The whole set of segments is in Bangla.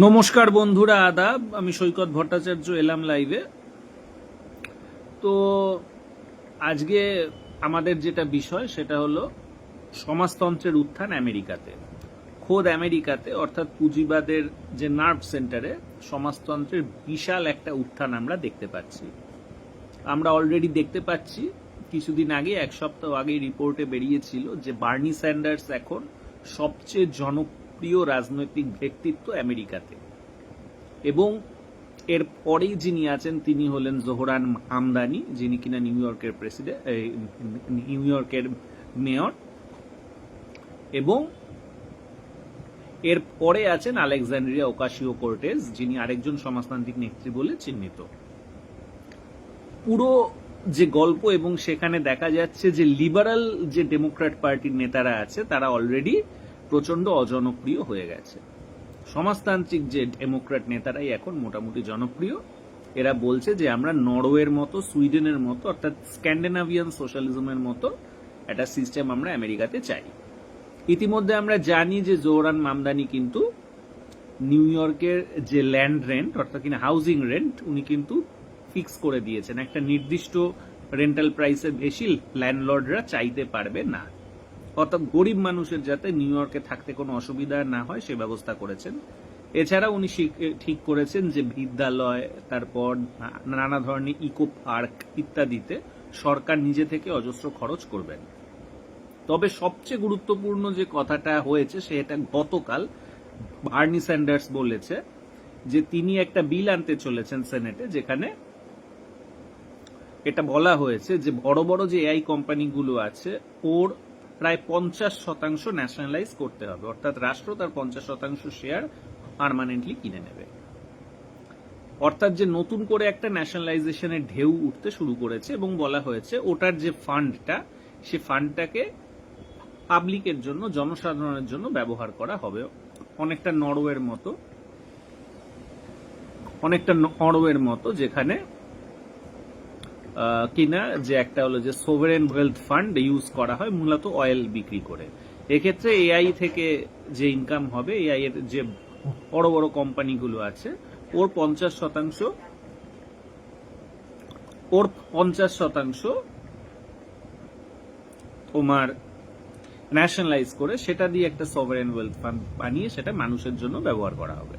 নমস্কার বন্ধুরা, আদাব। আমি সৈকত ভট্টাচার্য এলাম লাইভে। তো আজকে আমাদের যেটা বিষয় সেটা হলো সমাজতন্ত্রের উত্থান আমেরিকাতে। খোদ আমেরিকাতে, অর্থাৎ পুঁজিবাদের যে নার্ভ সেন্টারে সমাজতন্ত্রের বিশাল একটা উত্থান আমরা দেখতে পাচ্ছি। আমরা অলরেডি দেখতে পাচ্ছি, কিছুদিন আগে, এক সপ্তাহ আগে রিপোর্টে বেরিয়েছিল যে বার্নি স্যান্ডার্স এখন সবচেয়ে জনপ্রিয় রাজনৈতিক ব্যক্তিত্ব আমেরিকাতে। এবং এর পরেই যিনি আছেন তিনি হলেন জোহরান মামদানি, যিনি কিনা নিউ ইয়র্কের মেয়র। এবং এর পরে আছেন আলেকজান্দ্রিয়া ওকাসিও-কোর্টেজ, যিনি আরেকজন সমাজতান্ত্রিক নেত্রী বলে চিহ্নিত। পুরো যে গল্প, এবং সেখানে দেখা যাচ্ছে যে লিবারাল যে ডেমোক্র্যাট পার্টির নেতারা আছে তারা অলরেডি প্রচন্ড অজনপ্রিয় হয়ে গেছে। সমাজতান্ত্রিক যে ডেমোক্র্যাট নেতারাই এখন মোটামুটি জনপ্রিয়। এরা বলছে যে আমরা নরওয়ের মতো, সুইডেনের মতো, অর্থাৎ স্ক্যান্ডিনাভিয়ান সোশ্যালিজমের মতো একটা সিস্টেম আমরা আমেরিকাতে চাই। ইতিমধ্যে আমরা জানি যে জোহরান মামদানি কিন্তু নিউ ইয়র্কের যে ল্যান্ড রেন্ট, অর্থাৎ কিনা হাউজিং রেন্ট, উনি কিন্তু ফিক্স করে দিয়েছেন। একটা নির্দিষ্ট রেন্টাল প্রাইসের বেশি ল্যান্ডলর্ডরা চাইতে পারবে না, অর্থাৎ গরিব মানুষের যাতে নিউ ইয়র্কে থাকতে কোনো অসুবিধা না হয় সে ব্যবস্থা করেছেন। এছাড়া উনি ঠিক করেছেন যে বিদ্যালয়, তারপর নানা ধরনের ইকো পার্ক ইত্যাদিতে সরকার নিজে থেকে অজস্র খরচ করবেন। তবে সবচেয়ে গুরুত্বপূর্ণ যে কথাটা হয়েছে সেটা গতকাল বার্নি স্যান্ডার্স বলেছে যে তিনি একটা বিল আনতে চলেছেন সেনেটে, যেখানে এটা বলা হয়েছে যে বড় বড় যে এআই কোম্পানিগুলো আছে ওর প্রায় 50% ন্যাশনালাইজ করতে হবে, অর্থাৎ রাষ্ট্র তার 50% শেয়ার পার্মানেন্টলি কিনে নেবে। অর্থাৎ যে নতুন করে একটা ন্যাশনালাইজেশনের ঢেউ উঠতে শুরু করেছে, এবং বলা হয়েছে ওটার যে ফান্ডটা, সে ফান্ডটাকে পাবলিকের জন্য, জনসাধারণের জন্য ব্যবহার করা হবে। অনেকটা নরওয়ের মতো, যেখানে কিনা যে একটা হলো যে সোভারেন ওয়েলথ ফান্ড ইউজ করা হয় মূলত অয়েল বিক্রি করে। এক্ষেত্রে এআই থেকে যে ইনকাম হবে, এআই এর যে বড় বড় কোম্পানিগুলো আছে ওর 50% তোমার ন্যাশনালাইজ করে সেটা দিয়ে একটা সভারেন ওয়েলথ ফান্ড বানিয়ে সেটা মানুষের জন্য ব্যবহার করা হবে।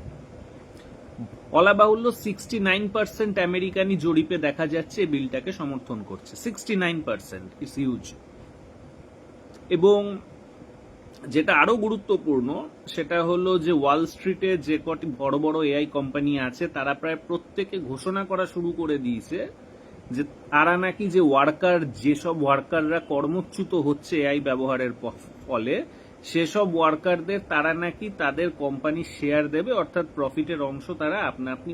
বলা বাহুল্য 69% আমেরিকানি জরিপে দেখা যাচ্ছে এই বিলটাকে সমর্থন করছে। 69%, ইটস হিউজ। এবং যেটা আরো গুরুত্বপূর্ণ সেটা হলো যে ওয়াল স্ট্রিটে যে কটি বড় বড় এআই কোম্পানি আছে তারা প্রায় প্রত্যেকে ঘোষণা করা শুরু করে দিয়েছে যে তারা নাকি যেসব ওয়ার্কাররা কর্মচ্যুত হচ্ছে এআই ব্যবহারের ফলে, সেসব ওয়ার্কারদের তারা নাকি তাদের কোম্পানি শেয়ার দেবে, অর্থাৎ প্রফিটের অংশ তারা আপনা আপনি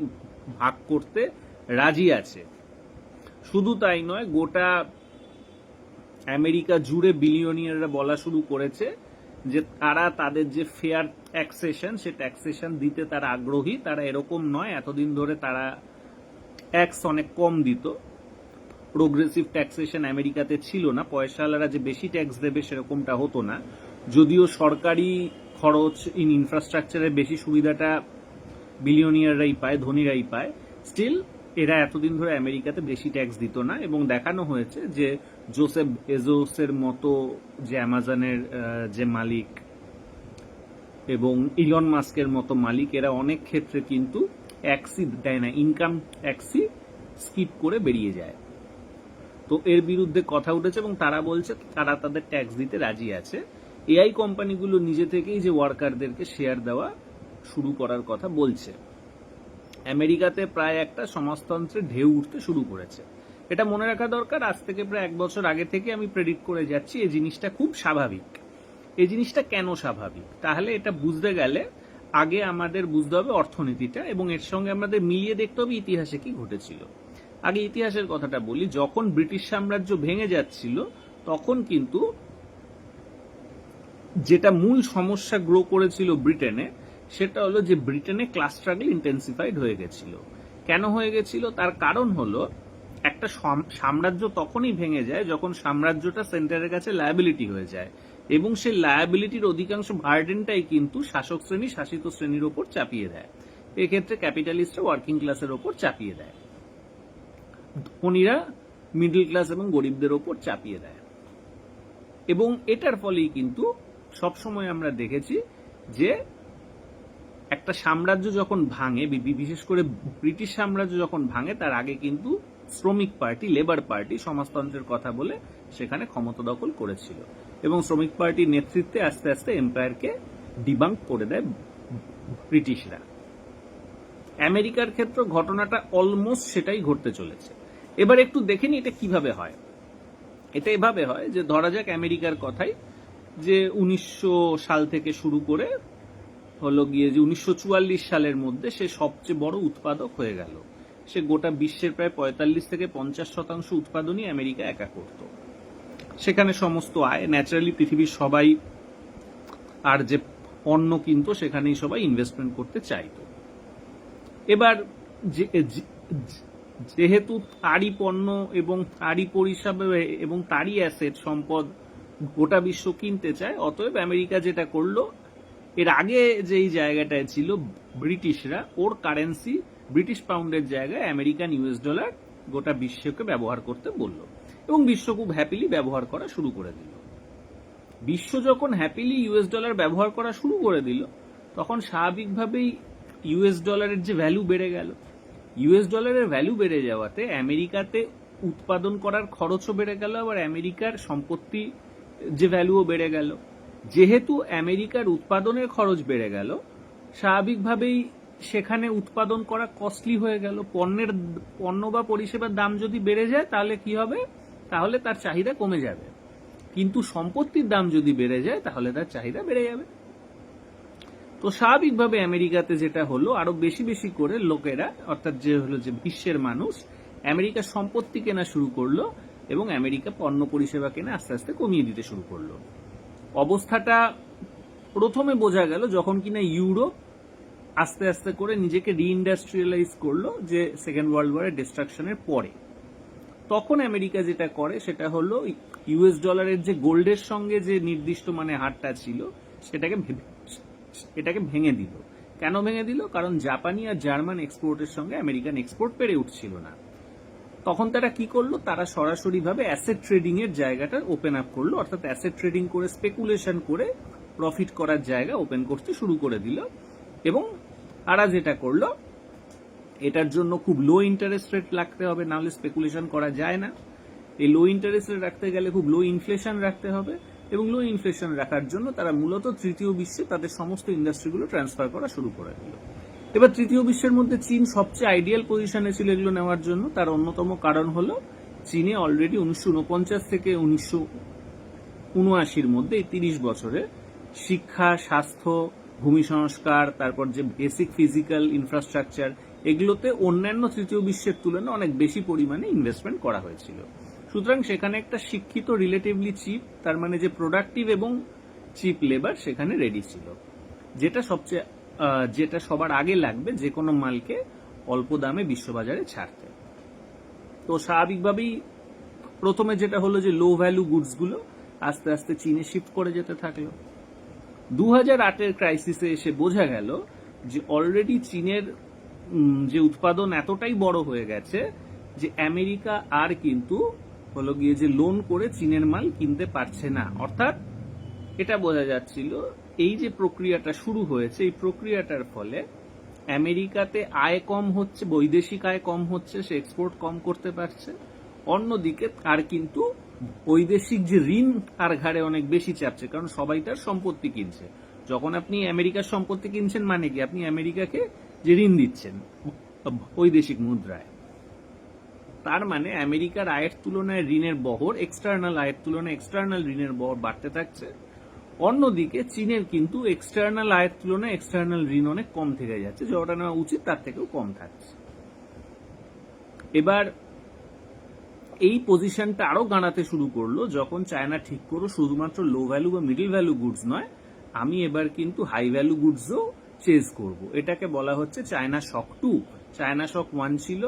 ভাগ করতে রাজি আছে। শুধু তাই নয়, গোটা আমেরিকা জুড়ে বিলিয়নিয়াররা বলা শুরু করেছে যে তারা তাদের যে ফেয়ার ট্যাক্সেশন, সে ট্যাক্সেশন দিতে তারা আগ্রহী। তারা এরকম নয়, এতদিন ধরে তারা ট্যাক্স অনেক কম দিত, প্রোগ্রেসিভ ট্যাক্সেশন আমেরিকাতে ছিল না, পয়সাওয়ালারা যে বেশি ট্যাক্স দেবে সেরকমটা হতো না। যদিও সরকারি খরচ ইন ইনফ্রাস্ট্রাকচারের বেশি সুবিধাটা বিলিয়নিয়াররাই পায়, ধনীরাই পায়, স্টিল এরা এতদিন ধরে আমেরিকাতে বেশি ট্যাক্স দিত না। এবং দেখানো হয়েছে যে জোসেফ বেজোসের মতো যে অ্যামাজনের যে মালিক এবং ইলন মাস্কের মতো মালিক, এরা অনেক ক্ষেত্রে কিন্তু ট্যাক্সই দেয় না, ইনকাম ট্যাক্সই স্কিপ করে বেরিয়ে যায়। তো এর বিরুদ্ধে কথা উঠেছে এবং তারা বলছে তারা তাদের ট্যাক্স দিতে রাজি আছে। এআই কোম্পানিগুলো নিজে থেকেই যে ওয়ার্কারদেরকে শেয়ার দেওয়া শুরু করার কথা বলছে। আমেরিকাতে প্রায় একটা সমাজতন্ত্রের ঢেউ উঠতে শুরু করেছে। এটা মনে রাখা দরকার, আজ থেকে প্রায় 1 বছর আগে থেকে আমি প্রেডিক্ট করে যাচ্ছি এই জিনিসটা খুব স্বাভাবিক। এই জিনিসটা কেন স্বাভাবিক, তাহলে এটা বুঝতে গেলে আগে আমাদের বুঝতে হবে অর্থনীতিটা, এবং এর সঙ্গে আমাদের মিলিয়ে দেখতে হবে ইতিহাসে কি ঘটেছিল। আগে ইতিহাসের কথাটা বলি। যখন ব্রিটিশ সাম্রাজ্য ভেঙে যাচ্ছিল তখন কিন্তু যেটা মূল সমস্যা গ্রো করেছিল ব্রিটেনে, সেটা হলো যে ব্রিটেনে ক্লাস স্ট্রাগল ইন্টেন্সিফাইড হয়ে গেছিল। কেন হয়ে গেছিল, তার কারণ হলো একটা সাম্রাজ্য তখনই ভেঙে যায় যখন সাম্রাজ্যটা সেন্টারের কাছে লায়াবিলিটি হয়ে যায়। এবং সেই লায়াবিলিটির অধিকাংশ বার্ডেনটাই কিন্তু শাসক শ্রেণী শাসিত শ্রেণীর ওপর চাপিয়ে দেয়। এক্ষেত্রে ক্যাপিটালিস্টরা ওয়ার্কিং ক্লাসের ওপর চাপিয়ে দেয়, ধনীরা মিডল ক্লাস এবং গরিবদের ওপর চাপিয়ে দেয়। এবং এটার ফলেই কিন্তু সবসময় আমরা দেখেছি যে একটা সাম্রাজ্য যখন ভাঙে, বিশেষ করে ব্রিটিশ সাম্রাজ্য যখন ভাঙে, তার আগে কিন্তু শ্রমিক পার্টি, লেবার পার্টি সমাজতন্ত্রের কথা বলে সেখানে ক্ষমতা দখল করেছিল এবং শ্রমিক পার্টির নেতৃত্বে আস্তে আস্তে এম্পায়ারকে ডিবাঙ্ক করে দেয় ব্রিটিশরা। আমেরিকার ক্ষেত্রে ঘটনাটা অলমোস্ট সেটাই ঘটতে চলেছে। এবার একটু দেখে নি এটা কিভাবে হয়। এটা এভাবে হয় যে ধরা যাক আমেরিকার কথাই, যে 1900 সাল থেকে শুরু করে হলো গিয়ে যে 1944 সালের মধ্যে সে সবচেয়ে বড় উৎপাদক হয়ে গেল। সে গোটা বিশ্বের প্রায় 45 থেকে 50% উৎপাদনই আমেরিকা একা করত। সেখানে সমস্ত আয় ন্যাচারালি পৃথিবীর সবাই আর যে পণ্য কিনতো সেখানেই সবাই ইনভেস্টমেন্ট করতে চাইতো। এবার যেহেতু তারই পণ্য এবং তারই পরিষেবা এবং তারই অ্যাসেট সম্পদ গোটা বিশ্ব কিনতে চায়, অতএব আমেরিকা যেটা করলো, এর আগে যেই জায়গাটায় ছিল ব্রিটিশরা, ওর কারেন্সি ব্রিটিশ পাউন্ডের জায়গায় আমেরিকান ইউএস ডলার গোটা বিশ্বকে ব্যবহার করতে বলল এবং বিশ্ব খুব হ্যাপিলি ব্যবহার করা শুরু করে দিল। বিশ্ব যখন হ্যাপিলি ইউএস ডলার ব্যবহার করা শুরু করে দিল, তখন স্বাভাবিকভাবেই ইউএস ডলারের যে ভ্যালু বেড়ে গেল। ইউএস ডলারের ভ্যালু বেড়ে যাওয়াতে আমেরিকাতে উৎপাদন করার খরচও বেড়ে গেল, আবার আমেরিকার সম্পত্তি যে ভ্যালুও বেড়ে গেল। যেহেতু আমেরিকার উৎপাদনের খরচ বেড়ে গেল, স্বাভাবিকভাবেই সেখানে উৎপাদন করা কস্টলি হয়ে গেল। পণ্য বা পরিষেবার দাম যদি বেড়ে যায় তাহলে কি হবে? তাহলে তার চাহিদা কমে যাবে। কিন্তু সম্পত্তির দাম যদি বেড়ে যায় তাহলে তার চাহিদা বেড়ে যাবে। তো স্বাভাবিকভাবে আমেরিকাতে যেটা হলো, আরো বেশি বেশি করে লোকেরা, অর্থাৎ যে হলো যে বিশ্বের মানুষ, আমেরিকার সম্পত্তি কেনা শুরু করলো এবং আমেরিকা পণ্য পরিষেবা কেনা আস্তে আস্তে কমিয়ে দিতে শুরু করলো। অবস্থাটা প্রথমে বোঝা গেল যখন কিনা ইউরোপ আস্তে আস্তে করে নিজেকে রিইন্ডাস্ট্রিয়ালাইজ করলো, যে সেকেন্ড ওয়ার্ল্ড ওয়ারের ডিস্ট্রাকশনের পরে। তখন আমেরিকা যেটা করে সেটা হলো ইউএস ডলারের যে গোল্ডের সঙ্গে যে নির্দিষ্ট মানে হারটা ছিল এটাকে ভেঙে দিল। কেন ভেঙে দিল? কারণ জাপানি আর জার্মান এক্সপোর্টের সঙ্গে আমেরিকান এক্সপোর্ট পেরে উঠছিল না। তখন তারা কি করলো? তারা সরাসরি ভাবে অ্যাসেট ট্রেডিং এর জায়গাটা ওপেন আপ করলো, অর্থাৎ অ্যাসেট ট্রেডিং করে স্পেকুলেশন করে প্রফিট করার জায়গা ওপেন করতে শুরু করে দিল। এবং তারা যেটা করলো, এটার জন্য খুব লো ইন্টারেস্ট রেট রাখতে হবে, নাহলে স্পেকুলেশন করা যায় না। এই লো ইন্টারেস্ট রেট রাখতে গেলে খুব লো ইনফ্লেশন রাখতে হবে, এবং লো ইনফ্লেশন রাখার জন্য তারা মূলত তৃতীয় বিশ্বে তাদের সমস্ত ইন্ডাস্ট্রিগুলো ট্রান্সফার করা শুরু করে দিল। এবার তৃতীয় বিশ্বের মধ্যে চীন সবচেয়ে আইডিয়াল পজিশনে ছিল এগুলো নেওয়ার জন্য। তার অন্যতম কারণ হলো চীনে অলরেডি 1949 থেকে 1979 মধ্যে এই 30 বছরে শিক্ষা, স্বাস্থ্য, ভূমি সংস্কার, তারপর যে বেসিক ফিজিক্যাল ইনফ্রাস্ট্রাকচার, এগুলোতে অন্যান্য তৃতীয় বিশ্বের তুলনায় অনেক বেশি পরিমাণে ইনভেস্টমেন্ট করা হয়েছিল। সুতরাং সেখানে একটা শিক্ষিত, রিলেটিভলি চিপ, তার মানে যে প্রোডাক্টিভ এবং চিপ লেবার সেখানে রেডি ছিল, যেটা সবার আগে লাগবে যে কোনো মালকে অল্প দামে বিশ্ববাজারে ছাড়তে। তো স্বাভাবিকভাবেই প্রথমে যেটা হলো যে লো ভ্যালু গুডস গুলো আস্তে আস্তে চীনে শিফট করে যেতে থাকলো। 2008-এর ক্রাইসিসে এসে বোঝা গেল যে অলরেডি চীনের যে উৎপাদন এতটাই বড় হয়ে গেছে যে আমেরিকা আর কিন্তু হলো গিয়ে যে লোন করে চীনের মাল কিনতে পারছে না। অর্থাৎ এটা বোঝা যাচ্ছিল এই যে প্রক্রিয়াটা শুরু হয়েছে, এই প্রক্রিয়াটার ফলে আমেরিকাতে আয় কম হচ্ছে, বৈদেশিক আয় কম হচ্ছে, সে এক্সপোর্ট কম করতে পারছে। অন্যদিকে তার কিন্তু বৈদেশিক যে ঋণ তার ঘাড়ে অনেক বেশি চাপছে, কারণ সবাই তার সম্পত্তি কিনছে। যখন আপনি আমেরিকার সম্পত্তি কিনছেন মানে কি? আপনি আমেরিকাকে যে ঋণ দিচ্ছেন বৈদেশিক মুদ্রায়, তার মানে আমেরিকার আয়ের তুলনায় ঋণের বহর, এক্সটার্নাল আয়ের তুলনায় এক্সটার্নাল ঋণের বহর বাড়তে থাকছে। অন্যদিকে চীনের কিন্তু এক্সটার্নাল আয়ের তুলনায় এক্সটার্নাল ঋণ অনেক কম থেকে যাচ্ছে, যতটা নেওয়া উচিত তার থেকেও কম থাকছে। এবার এই পজিশনটা আরো গাঁড়াতে শুরু করলো যখন চায়না ঠিক করলো শুধুমাত্র লো ভ্যালু বা মিডল ভ্যালু গুডস নয়, আমি এবার কিন্তু হাই ভ্যালু গুডসও চেজ করব। এটাকে বলা হচ্ছে চায়না শক 2। চায়না শক 1 ছিল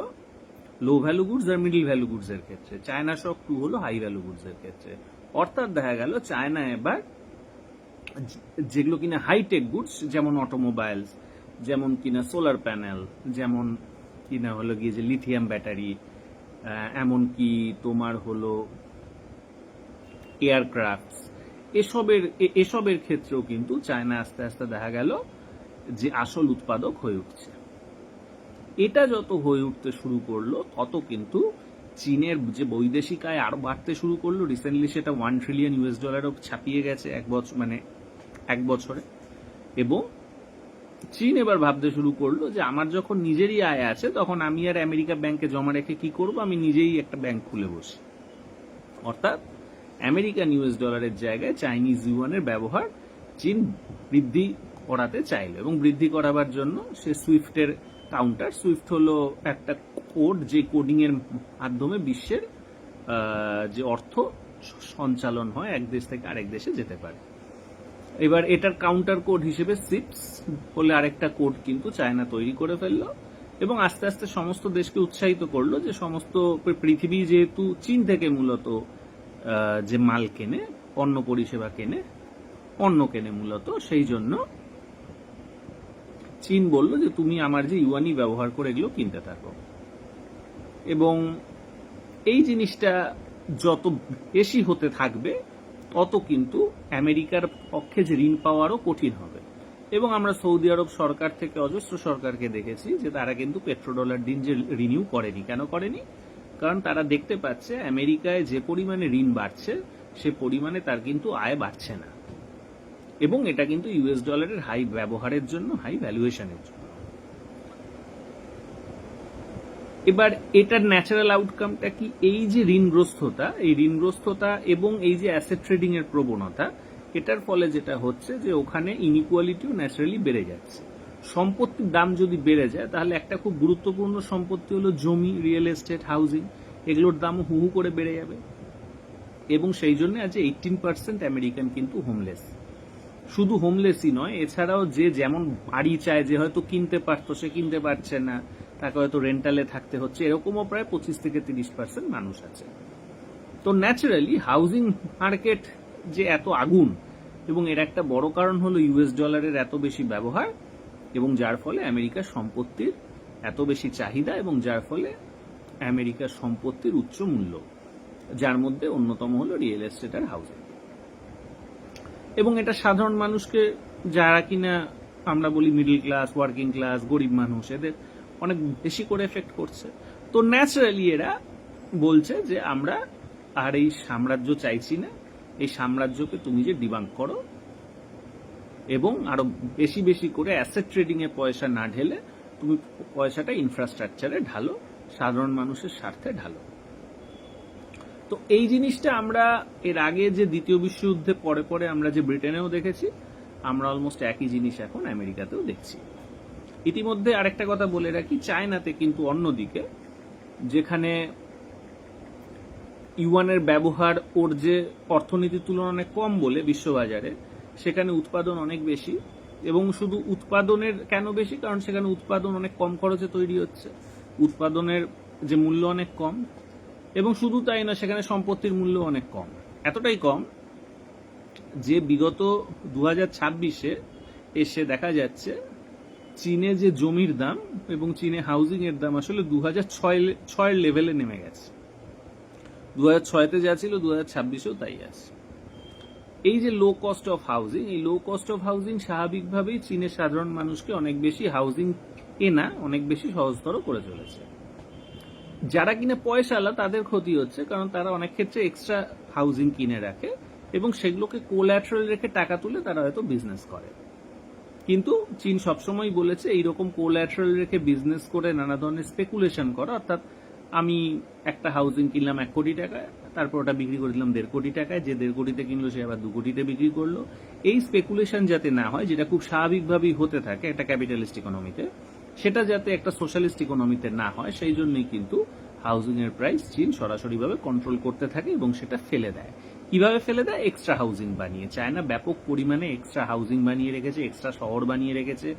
লো ভ্যালু গুডস আর মিডল ভ্যালু গুডস এর ক্ষেত্রে, চায়না শক 2 হলো হাই ভ্যালু গুডস এর ক্ষেত্রে। অর্থাৎ দেখা গেল চায়না এবার যেগুলো কিনা হাইটেক গুডস, যেমন অটোমোবাইলস, যেমন কিনা সোলার প্যানেল, যেমন কিনা হলো গিয়ে যে লিথিয়াম ব্যাটারি, এমনকি তোমার হলো এয়ারক্রাফটস, এসবের ক্ষেত্রেও কিন্তু চায়না আস্তে আস্তে দেখা গেল যে আসল উৎপাদক হয়ে উঠছে। এটা যত হয়ে উঠতে শুরু করলো তত কিন্তু চীনের যে বৈদেশিক আয় আরো বাড়তে শুরু করলো। রিসেন্টলি সেটা $1 ট্রিলিয়ন ছাপিয়ে গেছে এক বছরে। এবং চীন এবার ভাবতে শুরু করলো যে আমার যখন নিজেরই আয় আছে, তখন আমি আর আমেরিকা ব্যাংকে জমা রেখে কি করব, আমি নিজেই একটা ব্যাংক খুলে বসি। অর্থাৎ আমেরিকান $এর জায়গায় চাইনিজ ইউয়ানের ব্যবহার চীন বৃদ্ধি করাতে চাইল, এবং বৃদ্ধি করাবার জন্য সে সুইফটের কাউন্টার, সুইফট হলো একটা কোড, যে কোডিং এর মাধ্যমে বিশ্বের যে অর্থ সঞ্চালন হয় এক দেশ থেকে আরেক দেশে যেতে পারে। এবার এটার কাউন্টার কোড হিসেবে সিপস বলে আরেকটা কোড কিন্তু চায়না তৈরি করে ফেললো, এবং আস্তে আস্তে সমস্ত দেশকে উৎসাহিত করলো যে সমস্ত পৃথিবী যেহেতু চীন থেকে মূলত যে মাল কেনে, পণ্য পরিষেবা কেনে, পণ্য কেনে মূলত, সেই জন্য চীন বলল যে তুমি আমার যে ইউয়ানই ব্যবহার করে এগুলো কিনতে থাকো। এবং এই জিনিসটা যত বেশি হতে থাকবে তত কিন্তু আমেরিকার পক্ষে যে ঋণ পাওয়ারও কঠিন হবে। এবং আমরা সৌদি আরব সরকার থেকে অজস্র সরকারকে দেখেছি যে তারা কিন্তু পেট্রোডলার ঋণ যে রিনিউ করেনি। কেন করেনি? কারণ তারা দেখতে পাচ্ছে আমেরিকায় যে পরিমাণে ঋণ বাড়ছে সে পরিমাণে তার কিন্তু আয় বাড়ছে না, এবং এটা কিন্তু $এর হাই ব্যবহারের জন্য, হাই ভ্যালুয়েশনের জন্য। এবার এটার ন্যাচারাল আউটকামটা কি? এই যে ঋণগ্রস্ততা এবং এই যে অ্যাসেট ট্রেডিং এর প্রবণতা, এটার ফলে যেটা হচ্ছে যে ওখানে ইনইকুয়ালিটিও ন্যাচারালি বেড়ে যাচ্ছে। সম্পত্তির দাম যদি বেড়ে যায়, তাহলে একটা খুব গুরুত্বপূর্ণ সম্পত্তি হলো জমি, রিয়েল এস্টেট, হাউজিং, এগুলোর দামও হু হু করে বেড়ে যাবে। এবং সেই জন্য আজ 18% আমেরিকান কিন্তু হোমলেস। শুধু হোমলেসই নয়, এছাড়াও যে যেমন বাড়ি চায়, যে হয়তো কিনতে পারতো সে কিনতে পারছে না, তাকে হয়তো রেন্টালে থাকতে হচ্ছে, এরকমও প্রায় 25 থেকে 30% মানুষ আছে। তো ন্যাচারালি হাউজিং মার্কেট যে এত আগুন, এবং এর একটা বড় কারণ হলো $এর এত বেশি ব্যবহার, এবং যার ফলে আমেরিকার সম্পত্তির এত বেশি চাহিদা, এবং যার ফলে আমেরিকার সম্পত্তির উচ্চ মূল্য, যার মধ্যে অন্যতম হলো রিয়েল এস্টেট আর হাউজিং। এবং এটা সাধারণ মানুষকে, যারা কিনা আমরা বলি মিডল ক্লাস, ওয়ার্কিং ক্লাস, গরিব মানুষ, এদের অনেক বেশি করে এফেক্ট করছে। তো ন্যাচারালি এরা বলছে যে আমরা আর এই সাম্রাজ্য চাইছি না, এই সাম্রাজ্যকে তুমি যে ডিবাঙ্ক করো, এবং আরো বেশি বেশি করে অ্যাসেট ট্রেডিং এ পয়সা না ঢেলে তুমি পয়সাটা ইনফ্রাস্ট্রাকচারে ঢালো, সাধারণ মানুষের স্বার্থে ঢালো। তো এই জিনিসটা আমরা এর আগে যে দ্বিতীয় বিশ্বযুদ্ধে পরে আমরা যে ব্রিটেনেও দেখেছি, আমরা অলমোস্ট একই জিনিস এখন আমেরিকাতেও দেখছি। ইতিমধ্যে আরেকটা কথা বলে রাখি, চায়নাতে কিন্তু অন্যদিকে, যেখানে ইউয়ানের ব্যবহার ওর যে অর্থনীতির তুলনায় অনেক কম বলে বিশ্ববাজারে, সেখানে উৎপাদন অনেক বেশি। এবং শুধু উৎপাদনের কেন বেশি? কারণ সেখানে উৎপাদন অনেক কম খরচে তৈরি হচ্ছে, উৎপাদনের যে মূল্য অনেক কম, এবং শুধু তাই না, সেখানে সম্পত্তির মূল্য অনেক কম। এতটাই কম যে বিগত 2026-এ এসে দেখা যাচ্ছে চীনে যে জমির দাম এবং চীনে হাউজিং এর দাম আসলে 2006 লেভেলে নেমে গেছে। 2006-তে যা ছিল 2026-এও তাই আছে। এই যে লো কস্ট অফ হাউজিং, এই লো কস্ট অফ হাউজিং স্বাভাবিকভাবেই চীনের সাধারণ মানুষকে অনেক বেশি হাউজিং কেনা অনেক বেশি সহজতর করে চলেছে। যারা কিনা পয়সাওয়ালা তাদের ক্ষতি হচ্ছে, কারণ তারা অনেক ক্ষেত্রে এক্সট্রা হাউজিং কিনে রাখে এবং সেগুলোকে কোল্যাটারাল রেখে টাকা তুলে তারা হয়তো বিজনেস করে। কিন্তু চীন সবসময় বলেছে এইরকম কোল্যাটারাল রেখে বিজনেস করে নানা ধরনের স্পেকুলেশন করা, অর্থাৎ আমি একটা হাউজিং কিনলাম 1 কোটি টাকায়, তারপর ওটা বিক্রি করে দিলাম 1.5 কোটি টাকায়, যে 1.5 কোটিতে কিনলো সে আবার 2 কোটিতে বিক্রি করলো। এই স্পেকুলেশন যাতে না হয়, যেটা খুব স্বাভাবিকভাবেই হতে থাকে একটা ক্যাপিটালিস্ট ইকোনমিতে, সেটা যাতে একটা সোশ্যালিস্ট ইকোনমিতে না হয়, সেই জন্যই কিন্তু হাউজিং এর প্রাইস চীন সরাসরিভাবে কন্ট্রোল করতে থাকে এবং সেটা ফেলে দেয়। কিভাবে ফেলে দেয়? এক্সট্রা হাউজিং বানিয়ে। চায়না ব্যাপক পরিমাণে এক্সট্রা হাউজিং বানিয়ে রেখেছে, এক্সট্রা শহর বানিয়ে রেখেছে,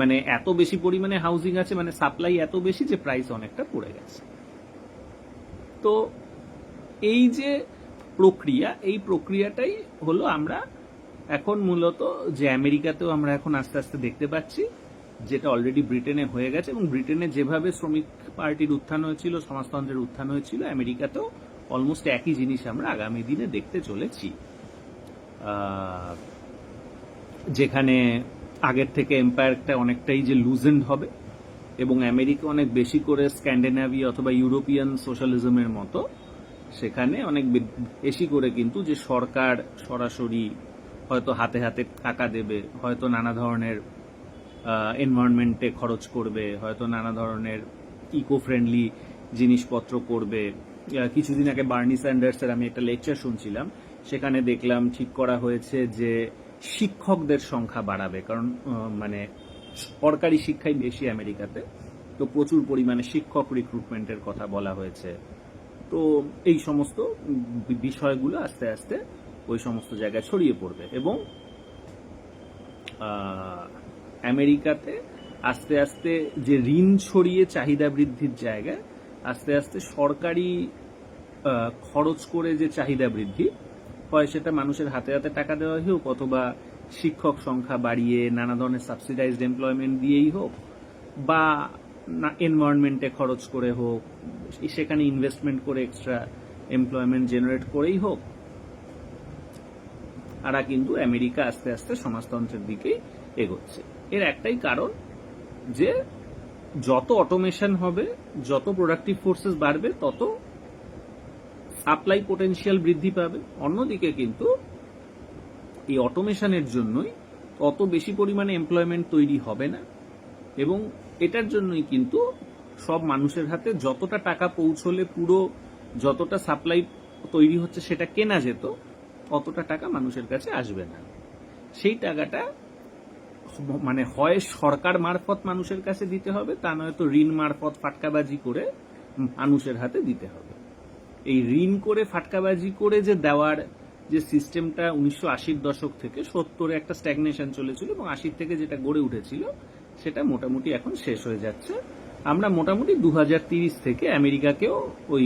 মানে এত বেশি পরিমাণে হাউজিং আছে, মানে সাপ্লাই এত বেশি যে প্রাইস অনেকটা পড়ে গেছে। তো এই যে প্রক্রিয়া, এই প্রক্রিয়াটাই হলো আমরা এখন মূলত যে আমেরিকাতেও আমরা এখন আস্তে আস্তে দেখতে পাচ্ছি, যেটা অলরেডি ব্রিটেনে হয়ে গেছে, এবং ব্রিটেনে যেভাবে শ্রমিক পার্টির উত্থান হয়েছিল, সমাজতন্ত্রের উত্থান হয়েছিল, আমেরিকাতেও অলমোস্ট একই জিনিস আমরা আগামী দিনে দেখতে চলেছি, যেখানে আগের থেকে এম্পায়ারটা অনেকটাই যে লুজেন্ড হবে, এবং আমেরিকা অনেক বেশি করে স্ক্যান্ডিনেভিয়া অথবা ইউরোপিয়ান সোশ্যালিজমের মতো সেখানে অনেক বেশি করে কিন্তু যে সরকার সরাসরি হয়তো হাতে হাতে টাকা দেবে, হয়তো নানা ধরনের এনভায়রনমেন্টে খরচ করবে, হয়তো নানা ধরনের ইকো ফ্রেন্ডলি জিনিসপত্র করবে। কিছুদিন আগে বার্নি স্যান্ডার্সের আমি একটা লেকচার শুনছিলাম, সেখানে দেখলাম ঠিক করা হয়েছে যে শিক্ষকদের সংখ্যা বাড়াবে, কারণ মানে সরকারি শিক্ষাই বেশি আমেরিকাতে, তো প্রচুর পরিমাণে শিক্ষক রিক্রুটমেন্টের কথা বলা হয়েছে। তো এই সমস্ত বিষয়গুলো আস্তে আস্তে ওই সমস্ত জায়গায় ছড়িয়ে পড়বে, এবং আমেরিকাতে আস্তে আস্তে যে ঋণ ছড়িয়ে চাহিদা বৃদ্ধির জায়গায় আস্তে আস্তে সরকারি খরচ করে যে চাহিদা বৃদ্ধি হয়, সেটা মানুষের হাতে হাতে টাকা দেওয়া হোক, অথবা শিক্ষক সংখ্যা বাড়িয়ে নানা ধরনের সাবসিডাইজড এমপ্লয়মেন্ট দিয়েই হোক, বা এনভায়রনমেন্টে খরচ করে হোক, সেখানে ইনভেস্টমেন্ট করে এক্সট্রা এমপ্লয়মেন্ট জেনারেট করেই হোক, আর কিন্তু আমেরিকা আস্তে আস্তে সমাজতন্ত্রের দিকেই এগোচ্ছে। এর একটাই কারণ যে যত অটোমেশন হবে, যত প্রোডাক্টিভ ফোর্সেস বাড়বে, তত সাপ্লাই পোটেনশিয়াল বৃদ্ধি পাবে। অন্যদিকে কিন্তু এই অটোমেশনের জন্যই তত বেশি পরিমাণে এমপ্লয়মেন্ট তৈরি হবে না, এবং এটার জন্যই কিন্তু সব মানুষের হাতে যতটা টাকা পৌঁছলে পুরো যতটা সাপ্লাই তৈরি হচ্ছে সেটা কেনা যেত, অতটা টাকা মানুষের কাছে আসবে না। সেই টাকাটা মানে হয় সরকার মারফত মানুষের কাছে দিতে হবে, তা নয়তো ঋণ মারফত ফাটকাবাজি করে মানুষের হাতে দিতে হবে। এই ঋণ করে ফাটকাবাজি করে যে দেওয়ার যে সিস্টেমটা 1980-র দশক থেকে 70-এ একটা স্ট্যাগনেশন চলেছিল, এবং 80 থেকে যেটা গড়ে উঠেছিল সেটা মোটামুটি এখন শেষ হয়ে যাচ্ছে। আমরা মোটামুটি 2030 থেকে আমেরিকাকেও ওই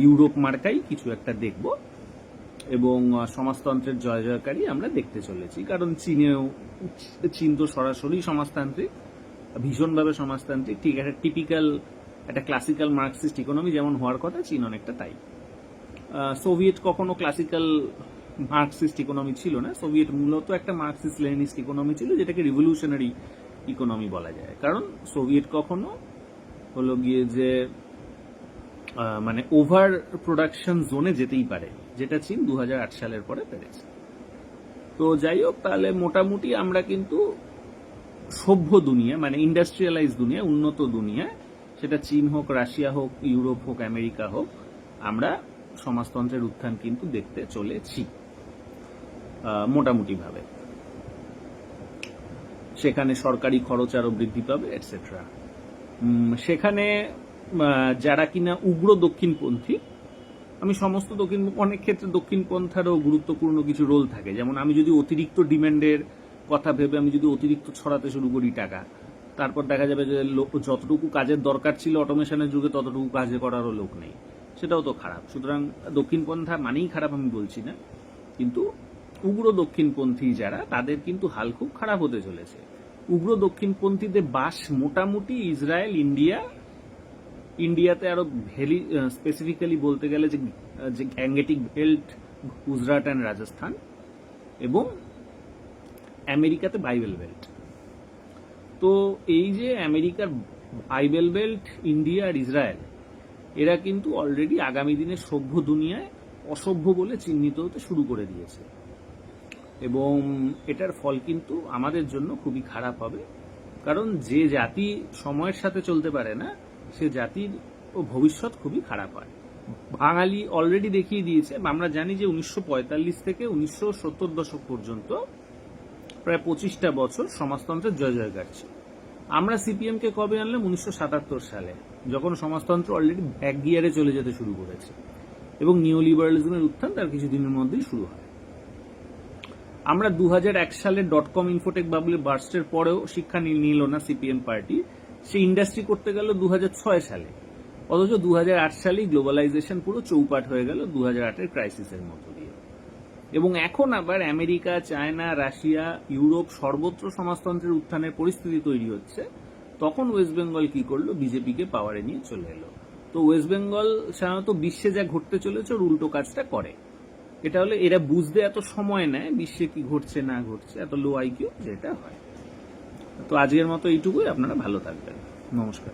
ইউরোপ মার্কাই কিছু একটা দেখব, এবং সমাজতন্ত্রের জয় জয়কারী আমরা দেখতে চলেছি। কারণ চীন তো সরাসরি সমাজতান্ত্রিক, ভীষণভাবে সমাজতান্ত্রিক, ঠিক একটা টিপিক্যাল একটা ক্লাসিক্যাল মার্কসিস্ট ইকোনমি যেমন হওয়ার কথা, চীন অনেকটা তাই। সোভিয়েত কখনো ক্লাসিক্যাল মার্কসিস্ট ইকোনমি ছিল না, সোভিয়েত মূলত একটা মার্কসিস্ট লেনিনিস্ট ইকোনমি ছিল, যেটাকে রিভলিউশনারি ইকোনমি বলা যায়। কারণ সোভিয়েত কখনো হলো গিয়ে যে মানে ওভার প্রোডাকশন জোনে যেতেই পারে, যেটা চীন 2008 সালের পরে পেরেছে। তো যাই হোক, তাহলে মোটামুটি আমরা কিন্তু সভ্য দুনিয়া, মানে ইন্ডাস্ট্রিয়ালাইজ দুনিয়া, উন্নত দুনিয়া, সেটা চীন হোক, রাশিয়া হোক, ইউরোপ হোক, আমেরিকা হোক, আমরা সমাজতন্ত্রের উত্থান কিন্তু দেখতে চলেছি মোটামুটি ভাবে। সেখানে সরকারি খরচ আরো বৃদ্ধি পাবে, এটসেট্রা। সেখানে যারা কিনা উগ্র দক্ষিণপন্থী, আমি সমস্ত অনেক ক্ষেত্রে দক্ষিণপন্থারও গুরুত্বপূর্ণ কিছু রোল থাকে। যেমন আমি যদি অতিরিক্ত ডিমান্ডের কথা ভেবে আমি যদি অতিরিক্ত ছড়াতে শুরু করি টাকা, তারপর দেখা যাবে যে যতটুকু কাজের দরকার ছিল অটোমেশনের যুগে ততটুকু কাজে করারও লোক নেই, সেটাও তো খারাপ। সুতরাং দক্ষিণপন্থা মানেই খারাপ আমি বলছি না, কিন্তু উগ্র দক্ষিণপন্থী যারা, তাদের কিন্তু হাল খুব খারাপ হতে চলেছে। উগ্র দক্ষিণপন্থীদের বাস মোটামুটি ইসরায়েল, ইন্ডিয়াতে আরো স্পেসিফিক্যালি বলতে গেলে যে গ্যাঙ্গেটিক বেল্ট, গুজরাট অ্যান্ড রাজস্থান, এবং আমেরিকাতে বাইবেল বেল্ট। তো এই যে আমেরিকার বাইবেল বেল্ট, ইন্ডিয়া আর ইসরায়েল, এরা কিন্তু অলরেডি আগামী দিনে সভ্য দুনিয়ায় অসভ্য বলে চিহ্নিত হতে শুরু করে দিয়েছে, এবং এটার ফল কিন্তু আমাদের জন্য খুবই খারাপ হবে। কারণ যে জাতি সময়ের সাথে চলতে পারে না, সে জাতির ভবিষ্যৎ খুবই খারাপ হয়। বাঙালি অলরেডি দেখিয়ে দিয়েছে। আমরা জানি যে 1945 থেকে 1970 দশক পর্যন্ত প্রায় 25টা বছর সমাজতন্ত্রের জয় জয়কার ছিল। আমরা সিপিএম কে কবে আনলাম? 1977 সালে, যখন সমাজতন্ত্র অলরেডি ব্যাক গিয়ারে চলে যেতে শুরু করেছে, এবং নিও লিবারালিজমের উত্থান তার কিছুদিনের মধ্যেই শুরু হয়। আমরা 2001 সালে .com ইনফোটেক বাবলের বার্স্টের পরেও শিক্ষা নিল না সিপিএম পার্টি, সে ইন্ডাস্ট্রি করতে গেল 2006 সালে, অথচ 2008 সালেই গ্লোবালাইজেশন পুরো চৌপাট হয়ে গেল 2008-এর ক্রাইসিসের মধ্য দিয়ে। এবং এখন আবার আমেরিকা, চায়না, রাশিয়া, ইউরোপ সর্বত্র সমাজতন্ত্রের উত্থানের পরিস্থিতি তৈরি হচ্ছে। তখন ওয়েস্ট বেঙ্গল কি করলো, বিজেপিকে পাওয়ারে নিয়ে চলে এলো। তো ওয়েস্ট বেঙ্গল সাধারণত বিশ্বে যা ঘটতে চলেছে ওর উল্টো কাজটা করে। এটা হলে এরা বুঝতে এত সময় নেয় বিশ্বে কি ঘটছে না ঘটছে, এত লো আইকিউ যেটা হয়। তো আজকের মতো এইটুকুই, আপনারা ভালো থাকবেন, নমস্কার।